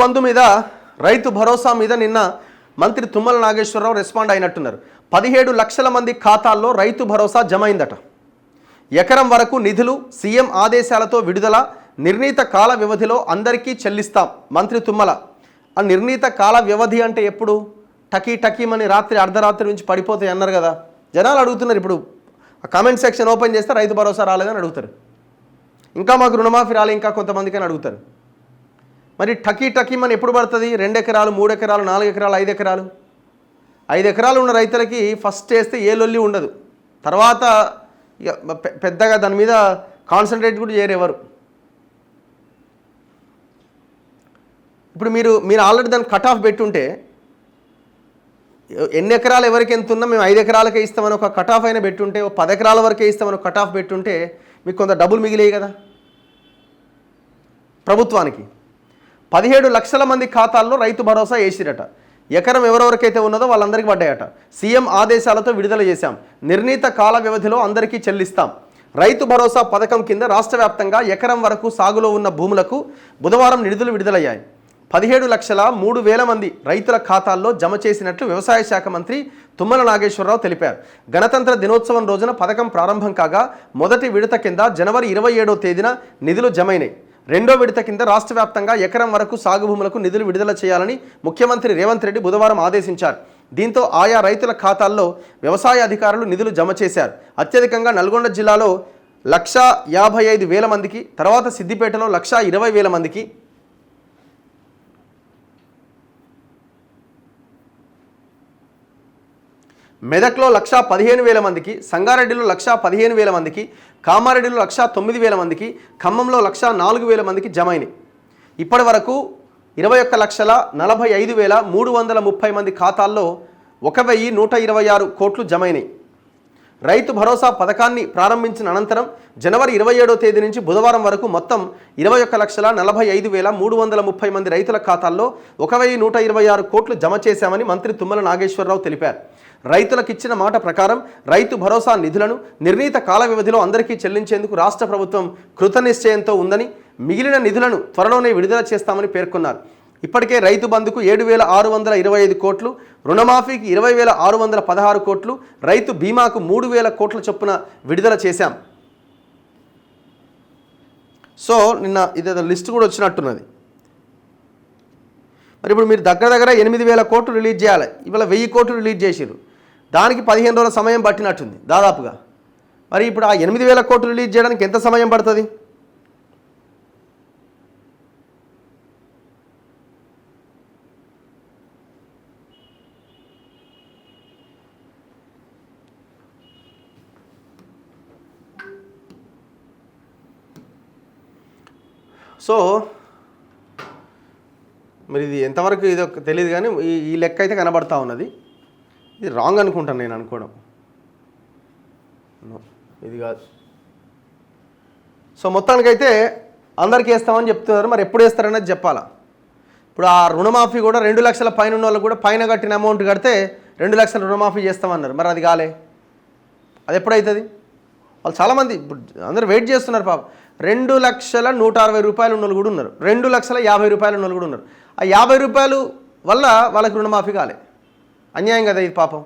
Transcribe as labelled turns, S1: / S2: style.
S1: బంధు మీద రైతు భరోసా మీద నిన్న మంత్రి తుమ్మల నాగేశ్వరరావు రెస్పాండ్ అయినట్టున్నారు. 17 లక్షల మంది ఖాతాల్లో రైతు భరోసా జమ అయిందట. ఎకరం వరకు నిధులు సీఎం ఆదేశాలతో విడుదల, నిర్ణీత కాల వ్యవధిలో అందరికీ చెల్లిస్తాం మంత్రి తుమ్మల. ఆ నిర్ణీత కాల వ్యవధి అంటే ఎప్పుడు? టకీమని రాత్రి అర్ధరాత్రి నుంచి పడిపోతాయి అన్నారు కదా. జనాలు అడుగుతున్నారు. ఇప్పుడు కామెంట్ సెక్షన్ ఓపెన్ చేస్తే రైతు భరోసా రాలేదని అడుగుతారు, ఇంకా మాకు రుణమాఫీ రాలే ఇంకా కొంతమందికి అని అడుగుతారు. మరి టకీమని ఎప్పుడు పడుతుంది? 2 ఎకరాలు, 3 ఎకరాలు, 4 ఎకరాలు, 5 ఎకరాలు. 5 ఎకరాలు ఉన్న రైతులకి ఫస్ట్ వేస్తే ఏ లొల్లి ఉండదు, తర్వాత పెద్దగా దాని మీద కాన్సన్ట్రేట్ కూడా చేయరెవరు. ఇప్పుడు మీరు ఆల్రెడీ దాన్ని కట్ ఆఫ్ పెట్టుంటే ఎన్ని ఎకరాలు ఎవరికి ఎంత ఉన్నా మేము 5 ఎకరాలకే ఇస్తామని ఒక కట్ ఆఫ్ అయినా పెట్టుంటే, 10 ఎకరాల వరకే ఇస్తామని ఒక కట్ ఆఫ్ పెట్టుంటే మీకు కొంత డబ్బులు మిగిలేయి కదా ప్రభుత్వానికి. 17 లక్షల మంది ఖాతాల్లో రైతు భరోసా వేసిరట. ఎకరం ఎవరెవరికైతే ఉన్నదో వాళ్ళందరికీ పడ్డాయట. సీఎం ఆదేశాలతో విడుదల చేశాం, నిర్ణీత కాల వ్యవధిలో అందరికీ చెల్లిస్తాం. రైతు భరోసా పథకం కింద రాష్ట్ర వ్యాప్తంగా ఎకరం వరకు సాగులో ఉన్న భూములకు బుధవారం నిధులు విడుదలయ్యాయి. 17,03,000 మంది రైతుల ఖాతాల్లో జమ చేసినట్లు వ్యవసాయ శాఖ మంత్రి తుమ్మల నాగేశ్వరరావు తెలిపారు. గణతంత్ర దినోత్సవం రోజున పథకం ప్రారంభం కాగా మొదటి విడత కింద జనవరి 27వ తేదీన నిధులు జమైనాయి. రెండో విడత కింద రాష్ట్ర వ్యాప్తంగా ఎకరం వరకు సాగు భూములకు నిధులు విడుదల చేయాలని ముఖ్యమంత్రి రేవంత్ రెడ్డి బుధవారం ఆదేశించారు. దీంతో ఆయా రైతుల ఖాతాల్లో వ్యవసాయ అధికారులు నిధులు జమ చేశారు. అత్యధికంగా నల్గొండ జిల్లాలో 1,55,000 మందికి, తర్వాత సిద్దిపేటలో 1,20,000 మందికి, మెదక్లో 1,15,000 మందికి, సంగారెడ్డిలో 1,15,000 మందికి, కామారెడ్డిలో 1,09,000 మందికి, ఖమ్మంలో 1,04,000 మందికి జమైనాయి. ఇప్పటి వరకు 21,45,330 మంది ఖాతాల్లో 1,126 కోట్లు జమైనాయి. రైతు భరోసా పథకాన్ని ప్రారంభించిన అనంతరం జనవరి 27వ తేదీ నుంచి బుధవారం వరకు మొత్తం 21,45,330 మంది రైతుల ఖాతాల్లో 1,126 కోట్లు జమ చేశామని మంత్రి తుమ్మల నాగేశ్వరరావు తెలిపారు. రైతులకు ఇచ్చిన మాట ప్రకారం రైతు భరోసా నిధులను నిర్ణీత కాల వ్యవధిలో అందరికీ చెల్లించేందుకు రాష్ట్ర ప్రభుత్వం కృతనిశ్చయంతో ఉందని, మిగిలిన నిధులను త్వరలోనే విడుదల చేస్తామని పేర్కొన్నారు. ఇప్పటికే రైతు బంధుకు 7,625 కోట్లు, రుణమాఫీకి 20,616 కోట్లు, రైతు బీమాకు 3,000 కోట్ల చొప్పున విడుదల చేశాం. సో నిన్న ఇదేదో లిస్ట్ కూడా వచ్చినట్టున్నది. మరి ఇప్పుడు మీరు దగ్గర 8,000 కోట్లు రిలీజ్ చేయాలి. ఇవాళ 1,000 కోట్లు రిలీజ్ చేసారు. దానికి 15 రోజుల సమయం పట్టినట్టుంది దాదాపుగా. మరి ఇప్పుడు ఆ 8,000 కోట్లు రిలీజ్ చేయడానికి ఎంత సమయం పడుతుంది? సో మరి ఇది ఎంతవరకు ఇది తెలియదు కానీ ఈ లెక్క అయితే కనబడతా ఉన్నది. ఇది రాంగ్ అనుకుంటాను నేను అనుకోవడం, ఇది కాదు. సో మొత్తానికైతే అందరికీ వేస్తామని చెప్తున్నారు. మరి ఎప్పుడు వేస్తారనేది చెప్పాలా. ఇప్పుడు ఆ రుణమాఫీ కూడా 2 లక్షల పైన ఉన్న వాళ్ళకు కూడా పైన కట్టిన అమౌంట్ కడితే 2 లక్షల రుణమాఫీ చేస్తామన్నారు. మరి అది కాలే, అది ఎప్పుడవుతుంది? వాళ్ళు చాలామంది ఇప్పుడు అందరూ వెయిట్ చేస్తున్నారు పాపం. 2,160,000 రూపాయలు ఉన్న వాళ్ళు కూడా ఉన్నారు, 2,50,000 రూపాయలు ఉన్న వాళ్ళు కూడా ఉన్నారు. ఆ 50 రూపాయలు వల్ల వాళ్ళకి రుణమాఫీ కాలే. అన్యాయం కదా ఇది పాపం.